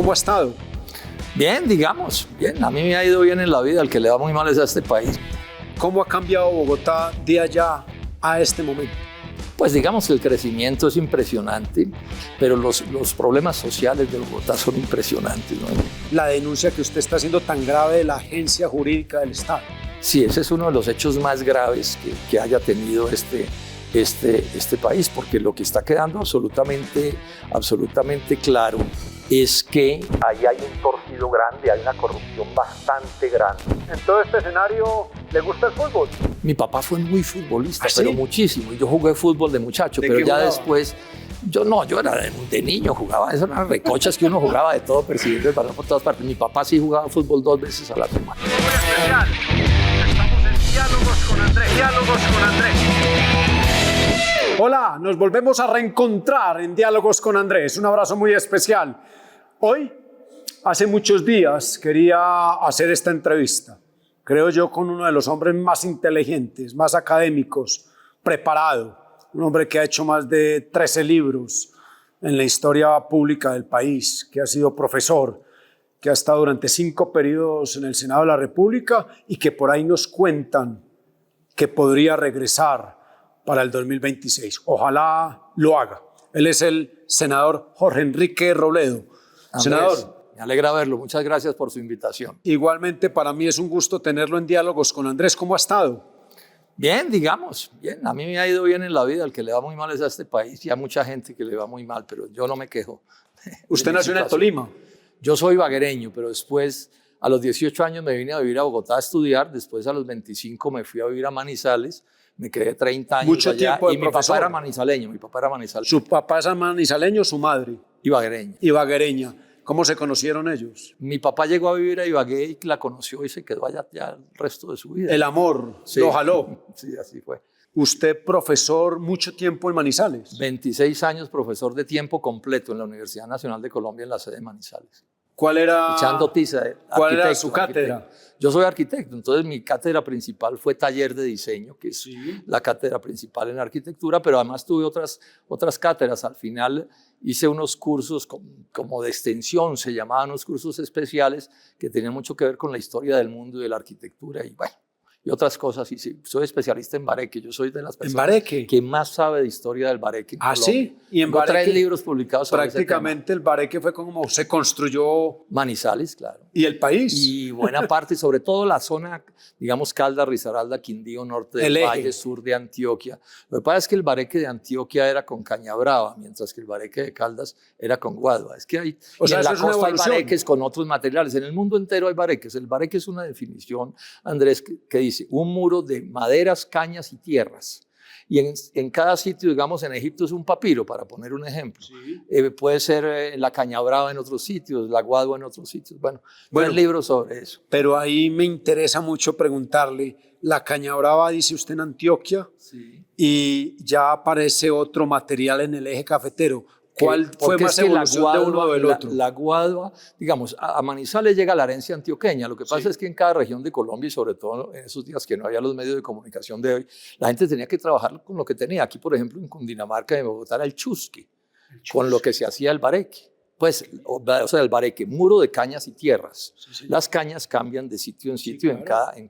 ¿cómo ha estado? Bien, digamos, bien. A mí me ha ido bien en la vida, el que le va muy mal es a este país. ¿Cómo ha cambiado Bogotá de allá a este momento? Pues digamos que el crecimiento es impresionante, pero los problemas sociales de Bogotá son impresionantes, ¿no? La denuncia que usted está haciendo tan grave de la agencia jurídica del Estado. Sí, ese es uno de los hechos más graves que haya tenido este país, porque lo que está quedando absolutamente claro es que ahí hay un torcido grande, hay una corrupción bastante grande. En todo este escenario, ¿le gusta el fútbol? Mi papá fue muy futbolista, ¿Ah, sí? pero muchísimo. Y yo jugué fútbol de muchacho, pero ya jugaba? después, yo era de niño, jugaba, esas eran recochas que uno jugaba de todo, persiguiendo el balón por todas partes. Mi papá sí jugaba fútbol 2 veces a la semana. Especial. Estamos en Diálogos con Andrés. Diálogos con Andrés. Hola, nos volvemos a reencontrar en Diálogos con Andrés. Un abrazo muy especial. Hoy, hace muchos días, quería hacer esta entrevista. Creo yo con uno de los hombres más inteligentes, más académicos, preparado. Un hombre que ha hecho más de 13 libros en la historia pública del país, que ha sido profesor, que ha estado durante 5 periodos en el Senado de la República y que por ahí nos cuentan que podría regresar para el 2026. Ojalá lo haga. Él es el senador Jorge Enrique Robledo. Andrés, senador, me alegra verlo. Muchas gracias por su invitación. igualmente para mí es un gusto tenerlo en Diálogos con Andrés. ¿Cómo ha estado? Bien, digamos, bien. A mí me ha ido bien en la vida. El que le va muy mal es a este país y a mucha gente que le va muy mal, pero yo no me quejo. Usted nació en el Tolima. Yo soy ibaguereño, pero después, a los 18 años me vine a vivir a Bogotá a estudiar. Después, a los 25, me fui a vivir a Manizales. Me quedé 30 años Mucho allá. tiempo de Y mi profesor. papá era manizaleño. Su papá es manizaleño, su madre Ibaguereño. ibaguereña. ¿Cómo se conocieron ellos? Mi papá llegó a vivir a Ibagué y la conoció y se quedó allá ya el resto de su vida. El amor Sí. lo jaló. Sí, así fue. Usted profesor mucho tiempo en Manizales. 26 años profesor de tiempo completo en la Universidad Nacional de Colombia en la sede de Manizales. ¿Cuál era, Echando tiza. ¿cuál era arquitecto, su cátedra? arquitecto. Yo soy arquitecto, entonces mi cátedra principal fue taller de diseño, que es la cátedra principal en arquitectura, pero además tuve otras cátedras. Al final hice unos cursos como de extensión, se llamaban unos cursos especiales que tenían mucho que ver con la historia del mundo y de la arquitectura y bueno, y otras cosas. Y sí, soy especialista en bareque, yo soy de las personas que más sabe de historia del bareque en Colombia. Sí, y en Tengo bareque 3 libros publicados sobre ese tema. prácticamente el bareque fue como se construyó. Manizales, claro. ¿Y el país? Y buena parte, sobre todo la zona, digamos, Caldas, Risaralda, Quindío, norte del Valle, sur de Antioquia. Lo que pasa es que el bareque de Antioquia era con caña brava, mientras que el bareque de Caldas era con guadua. Es que hay, O sea, en la eso es una costa hay evolución. bareques con otros materiales. En el mundo entero hay bareques. El bareque es una definición, Andrés, que dice un muro de maderas, cañas y tierras. Y en cada sitio, digamos, en Egipto es un papiro, para poner un ejemplo. Sí. Puede ser la caña brava en otros sitios, la guadua en otros sitios. Bueno, hay libros sobre eso. Pero ahí me interesa mucho preguntarle, la caña brava dice usted en Antioquia, sí. Y ya aparece otro material en el eje cafetero. ¿Cuál fue más evolución de uno o del otro? La guadua, digamos, a Manizales llega la herencia antioqueña. Lo que pasa es que en cada región de Colombia, y sobre todo en esos días que no había los medios de comunicación de hoy, la gente tenía que trabajar con lo que tenía. Aquí, por ejemplo, en Cundinamarca, en Bogotá, era el chusque, con lo que se hacía el bareque. Pues, o sea, el bareque, muro de cañas y tierras. Sí. Las cañas cambian de sitio en sitio, sí, claro, en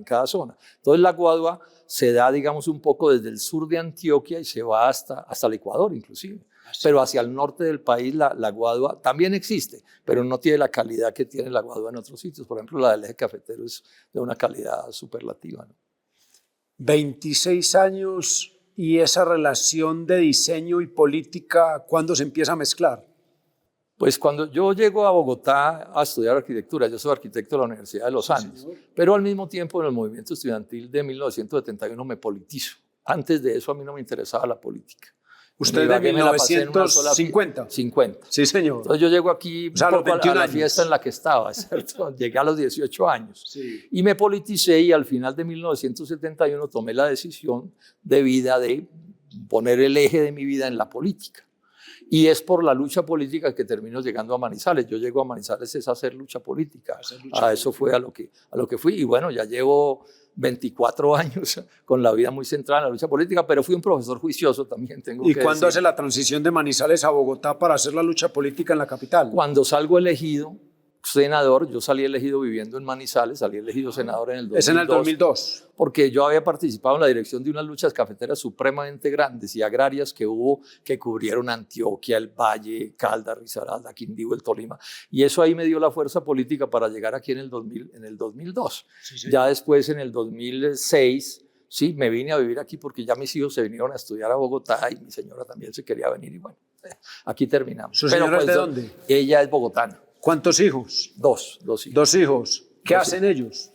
cada zona. Entonces la guadua se da, digamos, un poco desde el sur de Antioquia y se va hasta el Ecuador, inclusive. Pero hacia el norte del país la guadua también existe, pero no tiene la calidad que tiene la guadua en otros sitios. Por ejemplo, la del eje cafetero es de una calidad superlativa, ¿no? 26 años y esa relación de diseño y política, ¿cuándo se empieza a mezclar? Pues cuando yo llego a Bogotá a estudiar arquitectura, yo soy arquitecto de la Universidad de los Andes, pero al mismo tiempo en el movimiento estudiantil de 1971 me politizo. Antes de eso a mí no me interesaba la política. ¿Usted de 1950? 50. Sí, señor. Entonces yo llego aquí o sea, un poco a la años. fiesta en la que estaba, ¿cierto? Llegué a los 18 años. Sí. Y me politicé y al final de 1971 tomé la decisión de vida de poner el eje de mi vida en la política. Y es por la lucha política que termino llegando a Manizales. Yo llego a Manizales es a hacer lucha política. A eso fue a lo que fui. Y bueno, ya llevo 24 años con la vida muy centrada en la lucha política, pero fui un profesor juicioso también, tengo ¿Y que cuándo decir. hace la transición de Manizales a Bogotá para hacer la lucha política en la capital? Cuando salgo elegido senador, yo salí elegido viviendo en Manizales, salí elegido senador en el 2002. Es en el 2002. Porque yo había participado en la dirección de unas luchas cafeteras supremamente grandes y agrarias que hubo, que cubrieron Antioquia, el Valle, Caldas, Risaralda, Quindío, el Tolima. Y eso ahí me dio la fuerza política para llegar aquí en el 2002. Sí. Ya después, en el 2006, sí, me vine a vivir aquí porque ya mis hijos se vinieron a estudiar a Bogotá y mi señora también se quería venir. Y bueno, aquí terminamos. ¿Su señora es de dónde? Ella es bogotana. ¿Cuántos hijos? Dos hijos. 2 hijos. ¿Qué hacen ellos?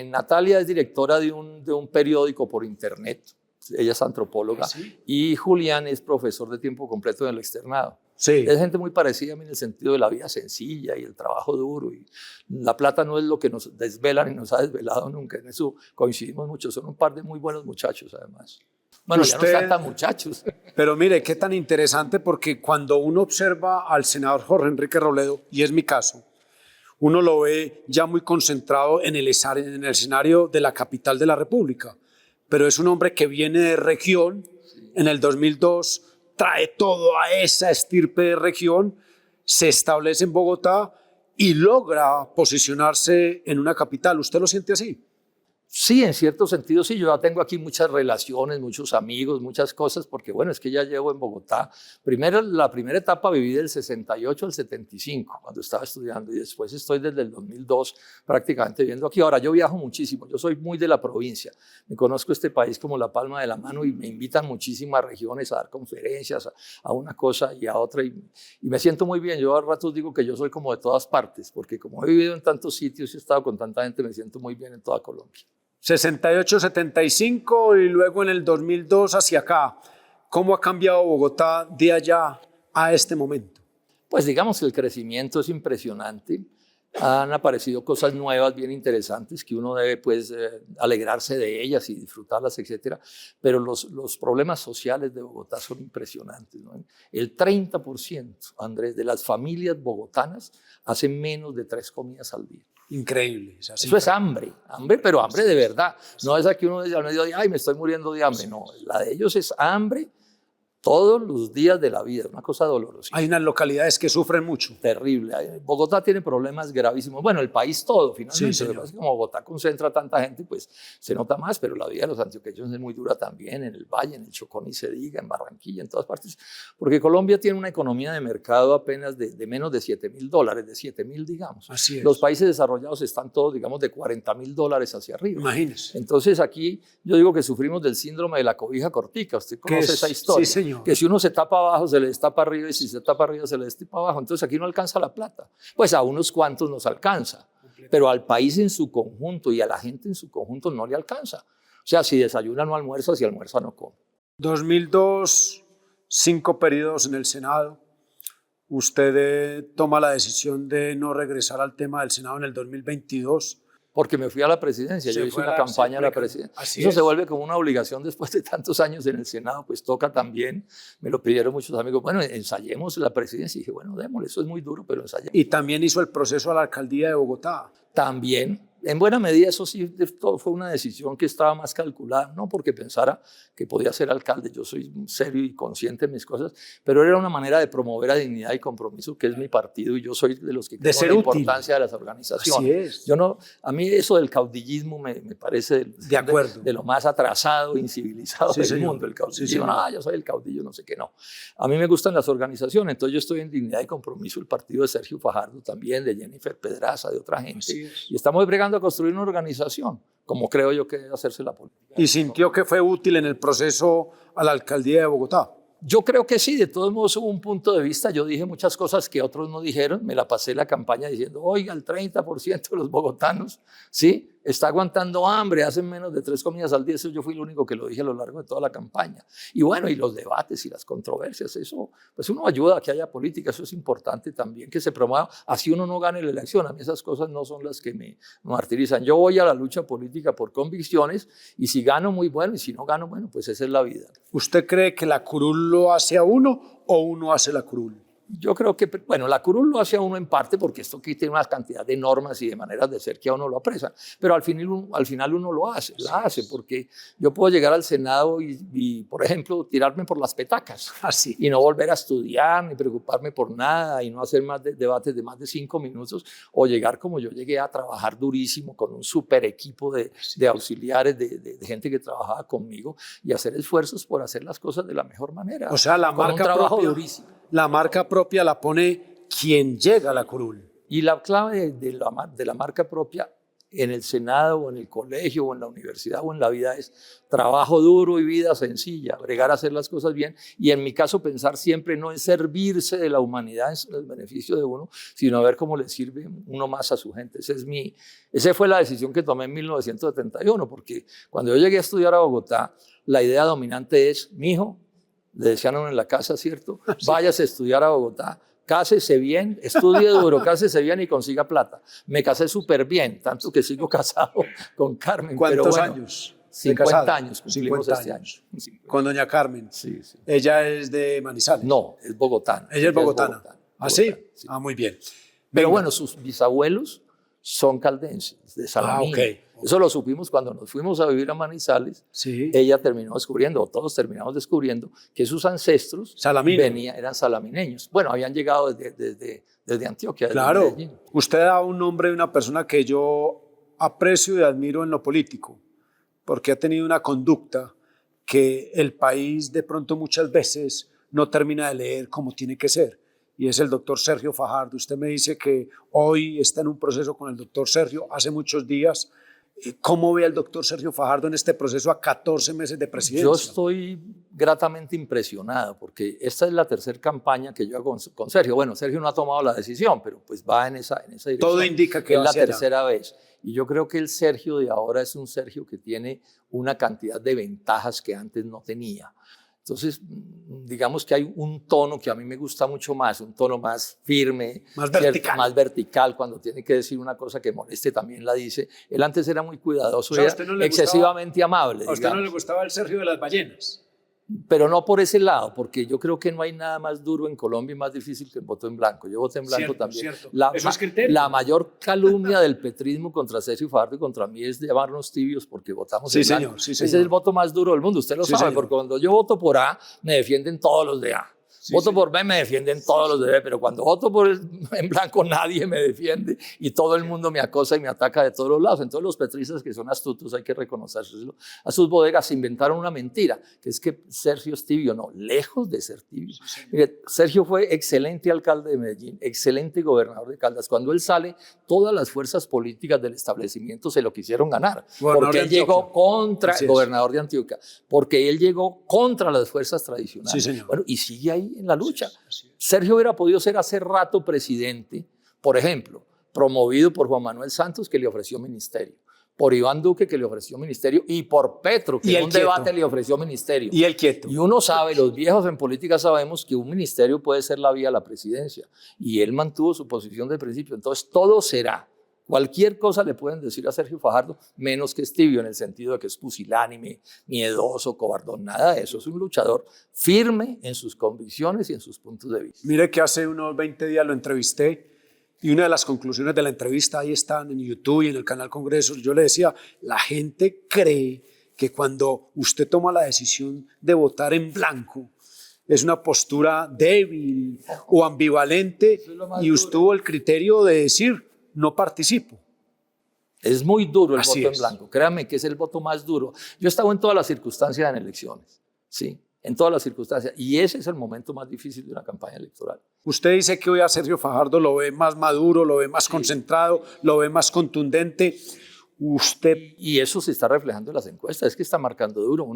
Natalia es directora de un periódico por internet, ella es antropóloga, ¿Sí? y Julián es profesor de tiempo completo en el externado. Sí. Es gente muy parecida a mí en el sentido de la vida sencilla y el trabajo duro. Y la plata no es lo que nos desvela ni nos ha desvelado nunca. En eso coincidimos mucho. Son un par de muy buenos muchachos, además. Bueno, ya no están tan muchachos. Pero mire, qué tan interesante, porque cuando uno observa al senador Jorge Enrique Robledo, y es mi caso, uno lo ve ya muy concentrado en el escenario de la capital de la República. Pero es un hombre que viene de región, en el 2002 trae todo a esa estirpe de región, se establece en Bogotá y logra posicionarse en una capital. ¿Usted lo siente así? Sí, en cierto sentido sí, yo ya tengo aquí muchas relaciones, muchos amigos, muchas cosas, porque bueno, es que ya llevo en Bogotá. La primera etapa viví del 68 al 75, cuando estaba estudiando, y después estoy desde el 2002 prácticamente viviendo aquí. Ahora, yo viajo muchísimo, yo soy muy de la provincia, me conozco este país como la palma de la mano y me invitan muchísimas regiones a dar conferencias, a una cosa y a otra, y me siento muy bien. Yo a ratos digo que yo soy como de todas partes, porque como he vivido en tantos sitios y he estado con tanta gente, me siento muy bien en toda Colombia. 68, 75 y luego en el 2002 hacia acá. ¿Cómo ha cambiado Bogotá de allá a este momento? Pues digamos que el crecimiento es impresionante. Han aparecido cosas nuevas, bien interesantes, que uno debe pues alegrarse de ellas y disfrutarlas, etcétera. Pero los problemas sociales de Bogotá son impresionantes, ¿no? El 30%, Andrés, de las familias bogotanas hacen menos de 3 comidas al día. Increíble. Eso es hambre, pero hambre de verdad. No es aquí uno dice al mediodía, ay, me estoy muriendo de hambre. No, la de ellos es hambre todos los días de la vida, una cosa dolorosa. Hay unas localidades que sufren mucho. Terrible. Bogotá tiene problemas gravísimos. Bueno, el país todo, finalmente. Sí, Como Bogotá concentra tanta gente, pues se nota más, pero la vida de los antioqueños es muy dura también, en el Valle, en el Chocó, ni se diga, en Barranquilla, en todas partes. Porque Colombia tiene una economía de mercado apenas de menos de $7.000, de 7.000, digamos. Así es. Los países desarrollados están todos, digamos, de $40.000 hacia arriba. Imagínese. Entonces aquí yo digo que sufrimos del síndrome de la cobija cortica. ¿Usted conoce esa historia? Sí, señor. Que si uno se tapa abajo, se le destapa arriba, y si se tapa arriba, se le destapa abajo. Entonces aquí no alcanza la plata. Pues a unos cuantos nos alcanza, pero al país en su conjunto y a la gente en su conjunto no le alcanza. O sea, si desayuna no almuerza, si almuerza no come. 2002, 5 periodos en el Senado. Usted toma la decisión de no regresar al tema del Senado en el 2022. Porque me fui a la presidencia, yo hice una campaña a la presidencia. Eso se vuelve como una obligación después de tantos años en el Senado, pues toca también, me lo pidieron muchos amigos, bueno, ensayemos la presidencia. Y dije, bueno, démosle, eso es muy duro, pero ensayemos. Y también hizo el proceso a la alcaldía de Bogotá. También, en buena medida, eso sí fue una decisión que estaba más calculada, no porque pensara que podía ser alcalde, yo soy serio y consciente de mis cosas, pero era una manera de promover a Dignidad y Compromiso, que es mi partido, y yo soy de los que creo en la importancia de las organizaciones. Así es. A mí eso del caudillismo me parece de acuerdo. De lo más atrasado, incivilizado del mundo, el caudillismo. Sí, yo soy el caudillo, no sé qué, no. A mí me gustan las organizaciones, entonces yo estoy en Dignidad y Compromiso, el partido de Sergio Fajardo también, de Jennifer Pedraza, de otra gente, y estamos bregando a construir una organización, como creo yo que debe hacerse la política. ¿Y sintió que fue útil en el proceso a la alcaldía de Bogotá? Yo creo que sí, de todos modos hubo un punto de vista, yo dije muchas cosas que otros no dijeron, me la pasé la campaña diciendo, oiga, el 30% de los bogotanos, ¿sí? está aguantando hambre, hacen menos de 3 comidas al día. Eso yo fui el único que lo dije a lo largo de toda la campaña. Y bueno, y los debates y las controversias, eso, pues uno ayuda a que haya política, eso es importante también, que se promueva, así uno no gane la elección. A mí esas cosas no son las que me martirizan. Yo voy a la lucha política por convicciones, y si gano, muy bueno, y si no gano, bueno, pues esa es la vida. ¿Usted cree que la curul lo hace a uno o uno hace la curul? Yo creo que, bueno, la curul lo hace a uno en parte porque esto aquí tiene una cantidad de normas y de maneras de ser que a uno lo apresan, pero al final uno lo hace, la hace, porque yo puedo llegar al Senado y, por ejemplo, tirarme por las petacas Así. y no volver a estudiar ni preocuparme por nada y no hacer más debates de más de 5 minutos, o llegar como yo llegué a trabajar durísimo con un super equipo de auxiliares, de gente que trabajaba conmigo, y hacer esfuerzos por hacer las cosas de la mejor manera. O sea, la con marca un trabajo propia, durísimo. La marca propia la pone quien llega a la curul. Y la clave de la marca propia en el Senado o en el colegio o en la universidad o en la vida es trabajo duro y vida sencilla, bregar a hacer las cosas bien, y en mi caso pensar siempre no en servirse de la humanidad en el beneficio de uno, sino a ver cómo le sirve uno más a su gente. Esa fue la decisión que tomé en 1971, porque cuando yo llegué a estudiar a Bogotá, la idea dominante es: mijo, le decían a uno en la casa, ¿cierto? Váyase a estudiar a Bogotá, cásese bien, estudie duro, cásese bien y consiga plata. Me casé súper bien, tanto que sigo casado con Carmen. ¿Cuántos pero bueno, años? 50 años cumplimos 50 este años. año. Con doña Carmen. Sí, sí. Ella es de Manizales. No, es bogotana. Ella es bogotana. ¿Ah, sí? Sí. Ah, muy bien. Pero Venga. bueno, sus bisabuelos son caldenses, de Salamín. ok. Eso lo supimos cuando nos fuimos a vivir a Manizales. Sí. Ella terminó descubriendo, o todos terminamos descubriendo, que sus ancestros eran salamineños. Bueno, habían llegado desde Antioquia. Claro. Desde Medellín. Usted da un nombre de una persona que yo aprecio y admiro en lo político, porque ha tenido una conducta que el país de pronto muchas veces no termina de leer como tiene que ser. Y es el doctor Sergio Fajardo. Usted me dice que hoy está en un proceso con el doctor Sergio, hace muchos días. ¿Cómo ve al doctor Sergio Fajardo en este proceso a 14 meses de presidencia? Yo estoy gratamente impresionado, porque esta es la tercera campaña que yo hago con Sergio. Bueno, Sergio no ha tomado la decisión, pero pues va en esa dirección. Todo indica que es va la hacia allá. tercera vez. Y yo creo que el Sergio de ahora es un Sergio que tiene una cantidad de ventajas que antes no tenía. Entonces, digamos que hay un tono que a mí me gusta mucho más, un tono más firme, más vertical. Más vertical. Cuando tiene que decir una cosa que moleste, también la dice. Él antes era muy cuidadoso, O sea, era excesivamente amable. ¿A usted no le gustaba el Sergio de las ballenas? Pero no por ese lado, porque yo creo que no hay nada más duro en Colombia y más difícil que el voto en blanco. Yo voté en blanco también. Cierto. Eso es criterio. La mayor calumnia del petrismo contra Sergio Fajardo y contra mí es llamarnos tibios porque votamos en blanco. Sí, Ese es el voto más duro del mundo, usted lo sabe, señor. porque cuando yo voto por A, me defienden todos los de A. Voto por B, me defienden todos los de B, pero cuando voto en blanco nadie me defiende y todo el mundo me acosa y me ataca de todos los lados. Entonces los petristas, que son astutos, hay que reconocérselo, a sus bodegas inventaron una mentira, que es que Sergio es tibio. No, lejos de ser tibio. Mire, Sergio fue excelente alcalde de Medellín, excelente gobernador de Caldas. Cuando él sale, todas las fuerzas políticas del establecimiento se lo quisieron ganar, porque él llegó contra el gobernador de Antioquia, porque él llegó contra las fuerzas tradicionales. Sí, señor. Bueno, y sigue ahí en la lucha. Sergio hubiera podido ser hace rato presidente, por ejemplo, promovido por Juan Manuel Santos, que le ofreció ministerio, por Iván Duque, que le ofreció ministerio, y por Petro, que en un debate le ofreció ministerio. Y el quieto. Y uno sabe, los viejos en política sabemos que un ministerio puede ser la vía a la presidencia, y él mantuvo su posición de principio. Entonces todo será. Cualquier cosa le pueden decir a Sergio Fajardo, menos que es tibio, en el sentido de que es pusilánime, miedoso, cobardón, nada de eso. Es un luchador firme en sus convicciones y en sus puntos de vista. Mire que hace unos 20 días lo entrevisté y una de las conclusiones de la entrevista, ahí están en YouTube y en el canal Congresos, yo le decía, la gente cree que cuando usted toma la decisión de votar en blanco, es una postura débil o ambivalente, y usted tuvo el criterio de decir, no participo. Es muy duro el Así voto es. en blanco, créanme que es el voto más duro. Yo he estado en todas las circunstancias en elecciones, ¿sí? En todas las circunstancias, y ese es el momento más difícil de una campaña electoral. Usted dice que hoy a Sergio Fajardo lo ve más maduro, lo ve más concentrado, lo ve más contundente. Usted, Y eso se está reflejando en las encuestas, es que está marcando duro.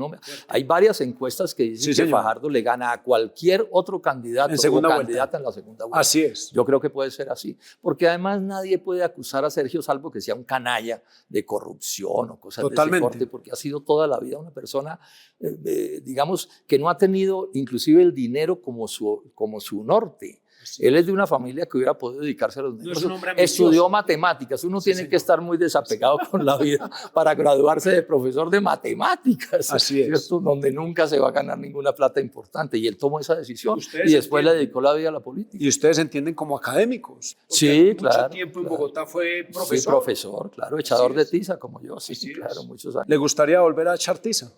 Hay varias encuestas que dicen Sí, que señor. Fajardo le gana a cualquier otro candidato En segunda o vuelta. candidata en la segunda vuelta. así es. Yo creo que puede ser así, porque además nadie puede acusar a Sergio salvo que sea un canalla de corrupción o cosas de ese Totalmente. corte, porque ha sido toda la vida una persona, digamos, que no ha tenido inclusive el dinero como su norte. Él es de una familia que hubiera podido dedicarse a los negocios. es un hombre ambicioso. Estudió matemáticas. Uno tiene que estar muy desapegado con la vida para graduarse de profesor de matemáticas. Así es. ¿Cierto? Donde nunca se va a ganar ninguna plata importante. Y él tomó esa decisión. Ustedes Y después le entienden. dedicó la vida a la política. Y ustedes entienden como académicos. Porque Sí, mucho claro. tiempo en claro. Bogotá fue profesor. Sí, profesor, claro. Echador Así de es. tiza como yo. Sí, Así claro, es. muchos años. ¿Le gustaría volver a echar tiza?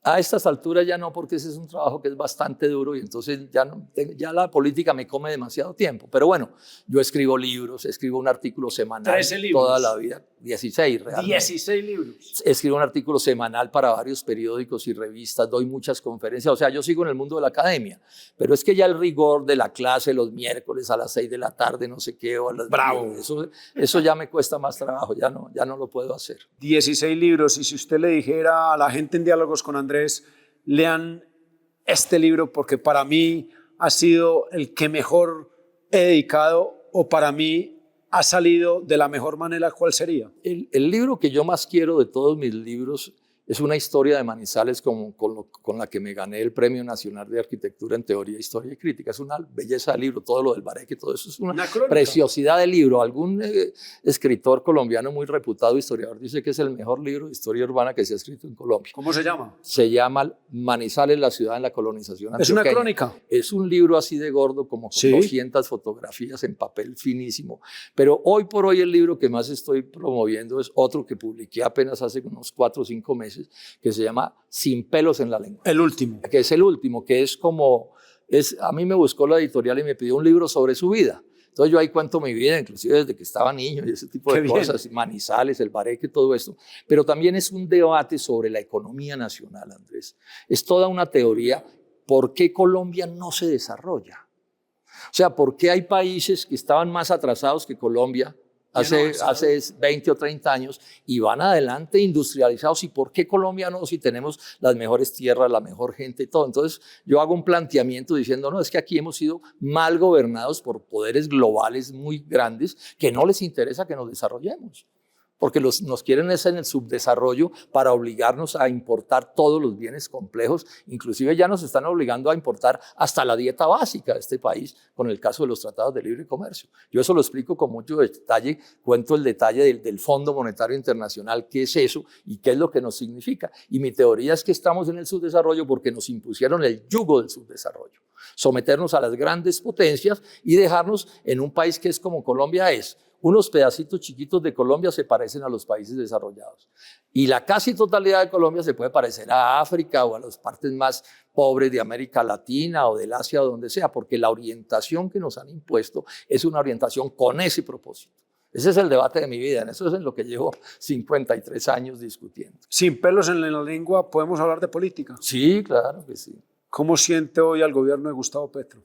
A estas alturas ya no, porque ese es un trabajo que es bastante duro y entonces ya la política me come demasiado tiempo. Pero bueno, yo escribo libros, escribo un artículo semanal 13 libros. toda la vida, 16 realmente. 16 libros. Escribo un artículo semanal para varios periódicos y revistas, doy muchas conferencias, o sea, yo sigo en el mundo de la academia, pero es que ya el rigor de la clase los miércoles a las 6 de la tarde, no sé qué, o a las Bravo. 10, eso ya me cuesta más trabajo, ya no lo puedo hacer. 16 libros. Y si usted le dijera a la gente en Diálogos con Andrés, lean este libro porque para mí ha sido el que mejor he dedicado o para mí ha salido de la mejor manera, ¿cuál sería? El libro que yo más quiero de todos mis libros es una historia de Manizales con la que me gané el Premio Nacional de Arquitectura en Teoría, Historia y Crítica. Es una belleza de libro, todo lo del Bareque, todo eso es una crónica. preciosidad de libro. Algún escritor colombiano muy reputado, historiador, dice que es el mejor libro de historia urbana que se ha escrito en Colombia. ¿Cómo se llama? Se llama Manizales, la ciudad en la colonización Es una antioqueña. crónica. Es un libro así de gordo, como con Sí. 200 fotografías en papel finísimo. Pero hoy por hoy el libro que más estoy promoviendo es otro que publiqué apenas hace unos 4 o 5 meses, que se llama Sin pelos en la lengua. El último. Que es el último, que es como... a mí me buscó la editorial y me pidió un libro sobre su vida. Entonces yo ahí cuento mi vida, inclusive desde que estaba niño y ese tipo de Qué cosas, Manizales, el Bareque, todo esto. Pero también es un debate sobre la economía nacional, Andrés. Es toda una teoría por qué Colombia no se desarrolla. O sea, por qué hay países que estaban más atrasados que Colombia hace 20 o 30 años y van adelante industrializados. ¿Y por qué Colombia no? Si tenemos las mejores tierras, la mejor gente y todo. Entonces yo hago un planteamiento diciendo, no, es que aquí hemos sido mal gobernados por poderes globales muy grandes que no les interesa que nos desarrollemos. Porque nos quieren es en el subdesarrollo para obligarnos a importar todos los bienes complejos. Inclusive ya nos están obligando a importar hasta la dieta básica de este país con el caso de los tratados de libre comercio. Yo eso lo explico con mucho detalle, cuento el detalle del Fondo Monetario Internacional, qué es eso y qué es lo que nos significa. Y mi teoría es que estamos en el subdesarrollo porque nos impusieron el yugo del subdesarrollo. Someternos a las grandes potencias y dejarnos en un país que es como Colombia es. Unos pedacitos chiquitos de Colombia se parecen a los países desarrollados. Y la casi totalidad de Colombia se puede parecer a África o a las partes más pobres de América Latina o del Asia o donde sea, porque la orientación que nos han impuesto es una orientación con ese propósito. Ese es el debate de mi vida, en eso es en lo que llevo 53 años discutiendo. Sin pelos en la lengua, ¿podemos hablar de política? Sí, claro que sí. ¿Cómo siente hoy al gobierno de Gustavo Petro?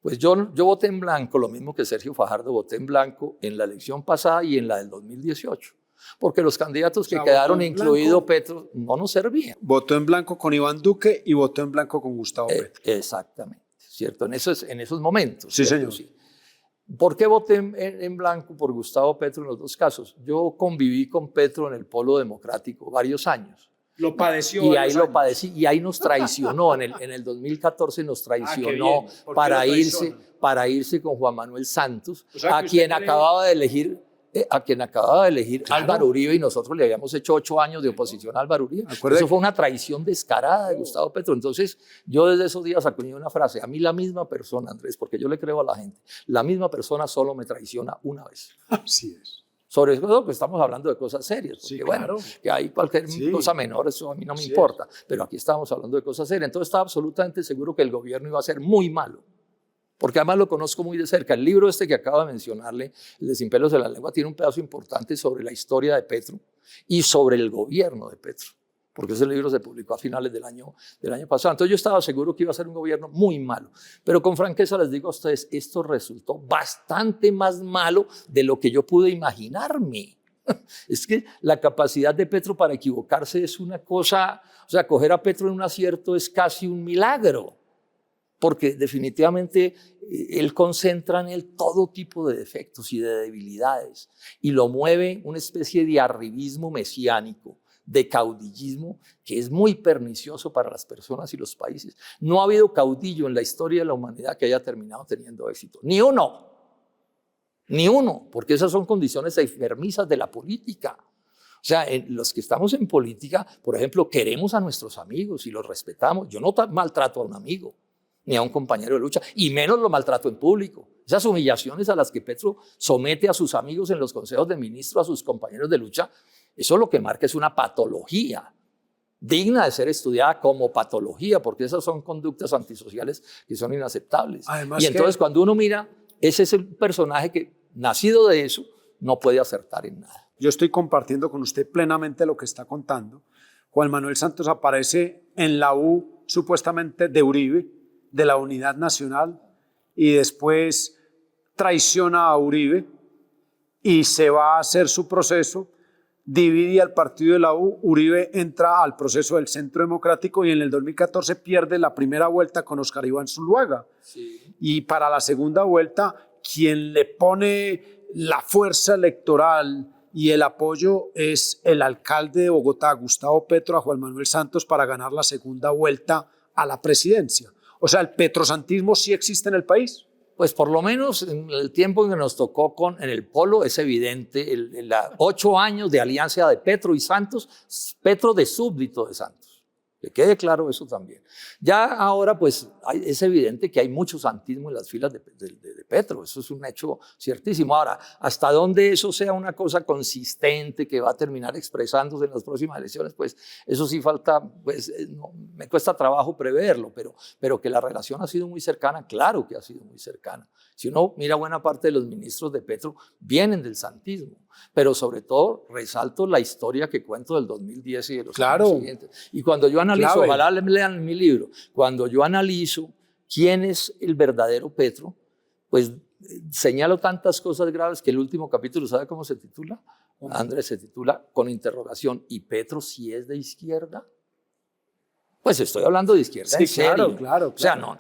Pues yo voté en blanco, lo mismo que Sergio Fajardo, voté en blanco en la elección pasada y en la del 2018, porque los candidatos que quedaron, incluido Petro, no nos servían. Votó en blanco con Iván Duque y votó en blanco con Gustavo Petro. Exactamente, ¿cierto? En esos momentos. Sí, ¿cierto? señor. Sí. ¿Por qué voté en blanco por Gustavo Petro en los dos casos? Yo conviví con Petro en el Polo Democrático varios años. Lo padeció. Y ahí lo padecí, y ahí nos traicionó, en el 2014 nos traicionó para irse con Juan Manuel Santos, o sea, a quien acababa de elegir claro, Álvaro Uribe, y nosotros le habíamos hecho 8 años de oposición a Álvaro Uribe. Eso fue una traición descarada de Gustavo Petro. Entonces yo desde esos días acuñé una frase: a mí la misma persona, Andrés, porque yo le creo a la gente, la misma persona solo me traiciona una vez. Así es. Sobre todo que estamos hablando de cosas serias, porque sí, claro. bueno, que hay cualquier cosa menor, eso a mí no me importa, pero aquí estamos hablando de cosas serias. Entonces estaba absolutamente seguro que el gobierno iba a ser muy malo, porque además lo conozco muy de cerca. El libro este que acabo de mencionarle, el de Sin pelos en la lengua, tiene un pedazo importante sobre la historia de Petro y sobre el gobierno de Petro, porque ese libro se publicó a finales del año pasado. Entonces yo estaba seguro que iba a ser un gobierno muy malo. Pero con franqueza les digo a ustedes, esto resultó bastante más malo de lo que yo pude imaginarme. Es que la capacidad de Petro para equivocarse es una cosa, o sea, coger a Petro en un acierto es casi un milagro, porque definitivamente él concentra en él todo tipo de defectos y de debilidades y lo mueve una especie de arribismo mesiánico, de caudillismo que es muy pernicioso para las personas y los países. No ha habido caudillo en la historia de la humanidad que haya terminado teniendo éxito, ni uno. Ni uno, porque esas son condiciones enfermizas de la política. O sea, los que estamos en política, por ejemplo, queremos a nuestros amigos y los respetamos. Yo no maltrato a un amigo, ni a un compañero de lucha, y menos lo maltrato en público. Esas humillaciones a las que Petro somete a sus amigos en los consejos de ministros, a sus compañeros de lucha, eso lo que marca es una patología digna de ser estudiada como patología, porque esas son conductas antisociales que son inaceptables. Además y entonces cuando uno mira, ese es el personaje que, nacido de eso, no puede acertar en nada. Yo estoy compartiendo con usted plenamente lo que está contando. Juan Manuel Santos aparece en la U supuestamente de Uribe, de la Unidad Nacional, y después traiciona a Uribe y se va a hacer su proceso, divide al partido de la U, Uribe entra al proceso del Centro Democrático y en el 2014 pierde la primera vuelta con Oscar Iván Zuluaga. Sí. Y para la segunda vuelta, quien le pone la fuerza electoral y el apoyo es el alcalde de Bogotá, Gustavo Petro, a Juan Manuel Santos para ganar la segunda vuelta a la presidencia. O sea, ¿el petrosantismo sí existe en el país? Pues por lo menos en el tiempo en que nos tocó en el Polo es evidente, 8 años de alianza de Petro y Santos, Petro de súbdito de Santos. Que quede claro eso también. Ya ahora pues es evidente que hay mucho santismo en las filas de Petro, eso es un hecho ciertísimo. Ahora, hasta dónde eso sea una cosa consistente que va a terminar expresándose en las próximas elecciones, pues eso sí falta, pues no, me cuesta trabajo preverlo, pero que la relación ha sido muy cercana, claro que ha sido muy cercana. Si uno mira buena parte de los ministros de Petro vienen del santismo, pero sobre todo resalto la historia que cuento del 2010 y de los años siguientes. Y cuando yo analizo, ojalá lean mi libro, cuando yo analizo quién es el verdadero Petro, pues señalo tantas cosas graves que el último capítulo, ¿sabe cómo se titula? Andrés, se titula con interrogación, ¿y Petro sí es de izquierda? Pues estoy hablando de izquierda, sí, en serio. Claro. O sea, no,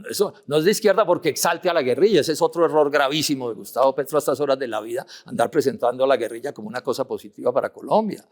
eso no es de izquierda porque exalte a la guerrilla. Ese es otro error gravísimo de Gustavo Petro a estas horas de la vida, andar presentando a la guerrilla como una cosa positiva para Colombia.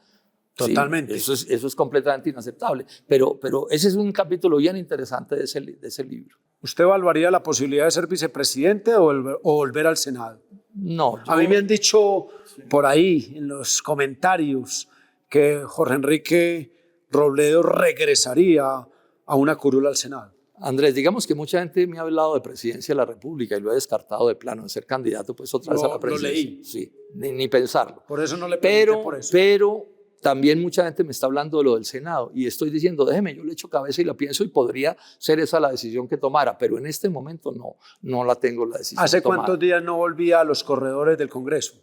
Totalmente. Sí, eso es completamente inaceptable. Pero ese es un capítulo bien interesante de ese libro. ¿Usted evaluaría la posibilidad de ser vicepresidente o volver al Senado? No. A mí me han dicho por ahí en los comentarios que Jorge Enrique Robledo regresaría a una curul al Senado. Andrés, digamos que mucha gente me ha hablado de presidencia de la República y lo he descartado de plano, de ser candidato pues otra vez a la presidencia. Lo leí. Sí, ni pensarlo. Por eso no le pregunté por eso. Pero también mucha gente me está hablando de lo del Senado y estoy diciendo, déjeme, yo le echo cabeza y la pienso y podría ser esa la decisión que tomara, pero en este momento no la tengo la decisión ¿Hace tomada. cuántos días no volvía a los corredores del Congreso?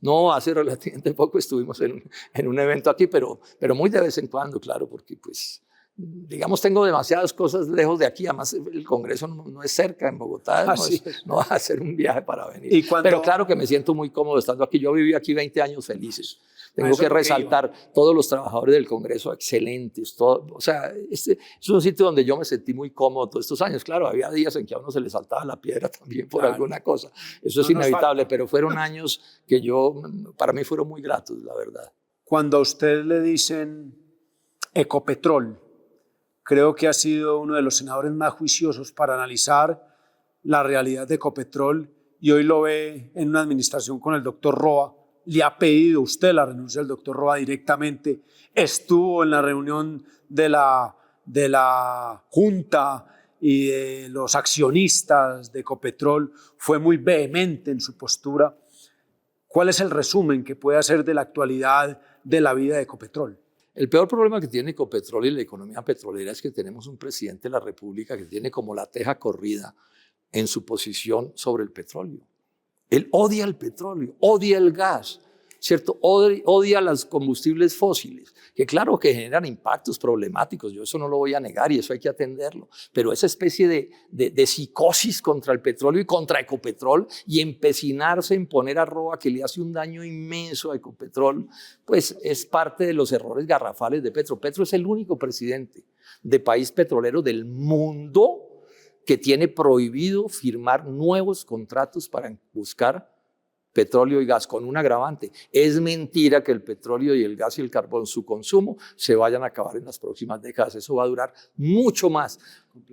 No, hace relativamente poco estuvimos en un evento aquí, pero muy de vez en cuando, claro, porque pues, digamos, tengo demasiadas cosas lejos de aquí, además el Congreso no es cerca en Bogotá, no va a hacer un viaje para venir. Pero claro que me siento muy cómodo estando aquí, yo viví aquí 20 años felices. Tengo que resaltar todos los trabajadores del Congreso excelentes. O sea, es un sitio donde yo me sentí muy cómodo todos estos años. Claro, había días en que a uno se le saltaba la piedra también por alguna cosa. Eso es inevitable, pero fueron años que para mí fueron muy gratos, la verdad. Cuando a usted le dicen Ecopetrol, creo que ha sido uno de los senadores más juiciosos para analizar la realidad de Ecopetrol y hoy lo ve en una administración con el doctor Roa. Le ha pedido usted la renuncia del doctor Roa directamente, estuvo en la reunión de la Junta y de los accionistas de Ecopetrol, fue muy vehemente en su postura. ¿Cuál es el resumen que puede hacer de la actualidad de la vida de Ecopetrol? El peor problema que tiene Ecopetrol y la economía petrolera es que tenemos un presidente de la República que tiene como la teja corrida en su posición sobre el petróleo. Él odia el petróleo, odia el gas. O ¿cierto? Odia los combustibles fósiles, que claro que generan impactos problemáticos, yo eso no lo voy a negar y eso hay que atenderlo, pero esa especie de psicosis contra el petróleo y contra Ecopetrol y empecinarse en poner arroba que le hace un daño inmenso a Ecopetrol, pues es parte de los errores garrafales de Petro. Petro es el único presidente de país petrolero del mundo que tiene prohibido firmar nuevos contratos para buscar petróleo y gas, con un agravante. Es mentira que el petróleo y el gas y el carbón, su consumo, se vayan a acabar en las próximas décadas. Eso va a durar mucho más,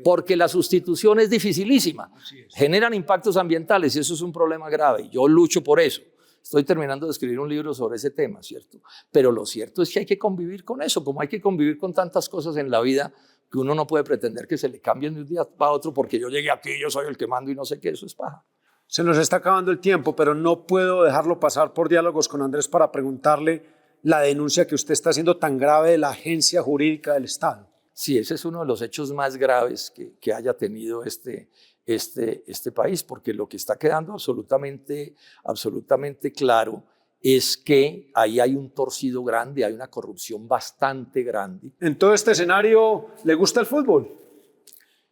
porque la sustitución es dificilísima. Generan impactos ambientales y eso es un problema grave. Yo lucho por eso. Estoy terminando de escribir un libro sobre ese tema, ¿cierto? Pero lo cierto es que hay que convivir con eso, como hay que convivir con tantas cosas en la vida que uno no puede pretender que se le cambien de un día para otro porque yo llegué aquí, yo soy el que mando y no sé qué, eso es paja. Se nos está acabando el tiempo, pero no puedo dejarlo pasar por Diálogos con Andrés para preguntarle la denuncia que usted está haciendo tan grave de la agencia jurídica del Estado. Sí, ese es uno de los hechos más graves que haya tenido este país, porque lo que está quedando absolutamente claro es que ahí hay un torcido grande, hay una corrupción bastante grande. En todo este escenario, ¿le gusta el fútbol?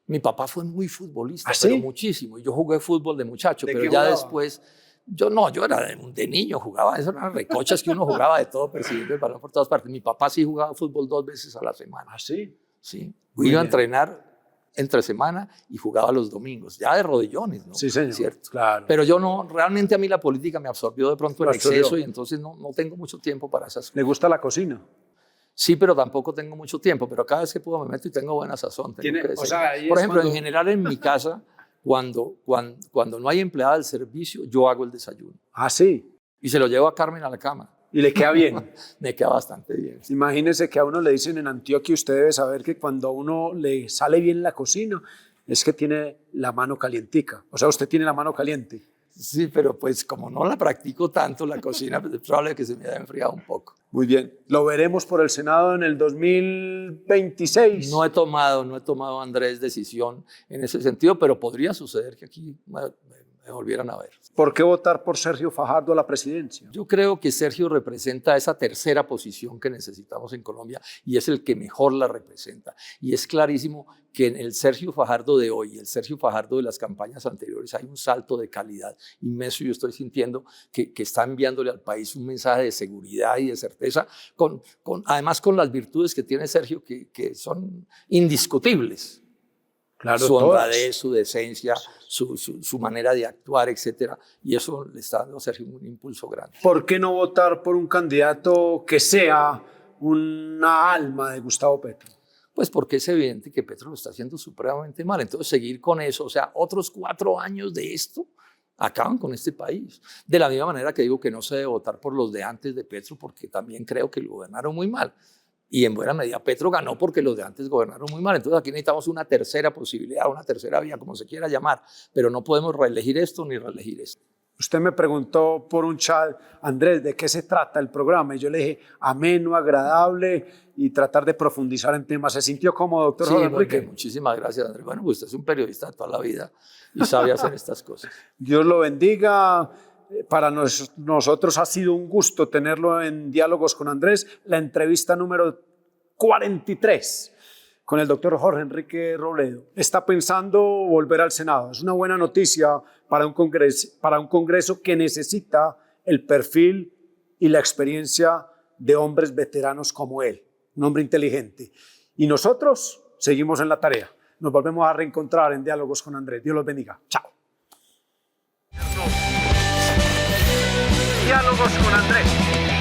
Mi papá fue muy futbolista, ¿Ah, sí? pero muchísimo. Y yo jugué fútbol de muchacho, ¿De pero qué ya jugaba? después, yo era de niño, jugaba, esas eran recochas que uno jugaba de todo, persiguiendo el balón por todas partes. Mi papá sí jugaba fútbol 2 veces a la semana. ¿Ah, sí? Sí. Muy Iba a bien. entrenar entre semana y jugaba los domingos, ya de rodillones, ¿no? Sí, señor. Cierto. Claro. Pero yo no, realmente a mí la política me absorbió de pronto en Lo absorbió. exceso y entonces no tengo mucho tiempo para esas cosas. ¿Le gusta la cocina? Sí, pero tampoco tengo mucho tiempo, pero cada vez que puedo me meto y tengo buena sazón. Tiene- Que decir. o sea, ahí Por es ejemplo, cuando- en general en mi casa, cuando no hay empleada del servicio, yo hago el desayuno Ah, sí. y se lo llevo a Carmen a la cama. Y le queda bien. Me queda bastante bien. Imagínese que a uno le dicen en Antioquia, usted debe saber que cuando a uno le sale bien la cocina, es que tiene la mano calientica. O sea, usted tiene la mano caliente. Sí, pero pues como no la practico tanto la cocina, pues es probable que se me haya enfriado un poco. Muy bien. Lo veremos por el Senado en el 2026. No he tomado, Andrés, decisión en ese sentido, pero podría suceder que aquí me volvieran a ver. ¿Por qué votar por Sergio Fajardo a la presidencia? Yo creo que Sergio representa esa tercera posición que necesitamos en Colombia y es el que mejor la representa. Y es clarísimo que en el Sergio Fajardo de hoy y el Sergio Fajardo de las campañas anteriores hay un salto de calidad inmenso. Yo estoy sintiendo que está enviándole al país un mensaje de seguridad y de certeza, además con las virtudes que tiene Sergio que son indiscutibles. Claro, Su todas. honradez, su decencia, su manera de actuar, etc. Y eso le está dando a Sergio un impulso grande. ¿Por qué no votar por un candidato que sea una alma de Gustavo Petro? Pues porque es evidente que Petro lo está haciendo supremamente mal. Entonces seguir con eso, o sea, otros 4 años de esto, acaban con este país. De la misma manera que digo que no se debe votar por los de antes de Petro, porque también creo que lo gobernaron muy mal. Y en buena medida Petro ganó porque los de antes gobernaron muy mal. Entonces aquí necesitamos una tercera posibilidad, una tercera vía, como se quiera llamar. Pero no podemos reelegir esto ni reelegir esto. Usted me preguntó por un chat, Andrés, ¿de qué se trata el programa? Y yo le dije, ameno, agradable y tratar de profundizar en temas. ¿Se sintió cómodo, doctor Sí, Jorge muy Enrique? bien, muchísimas gracias, Andrés. Bueno, pues usted es un periodista de toda la vida y sabe hacer estas cosas. Dios lo bendiga. Para nosotros ha sido un gusto tenerlo en Diálogos con Andrés, la entrevista número 43 con el doctor Jorge Enrique Robledo. Está pensando volver al Senado. Es una buena noticia para un congreso que necesita el perfil y la experiencia de hombres veteranos como él, un hombre inteligente. Y nosotros seguimos en la tarea. Nos volvemos a reencontrar en Diálogos con Andrés. Dios los bendiga. Chao. Diálogos con Andrés.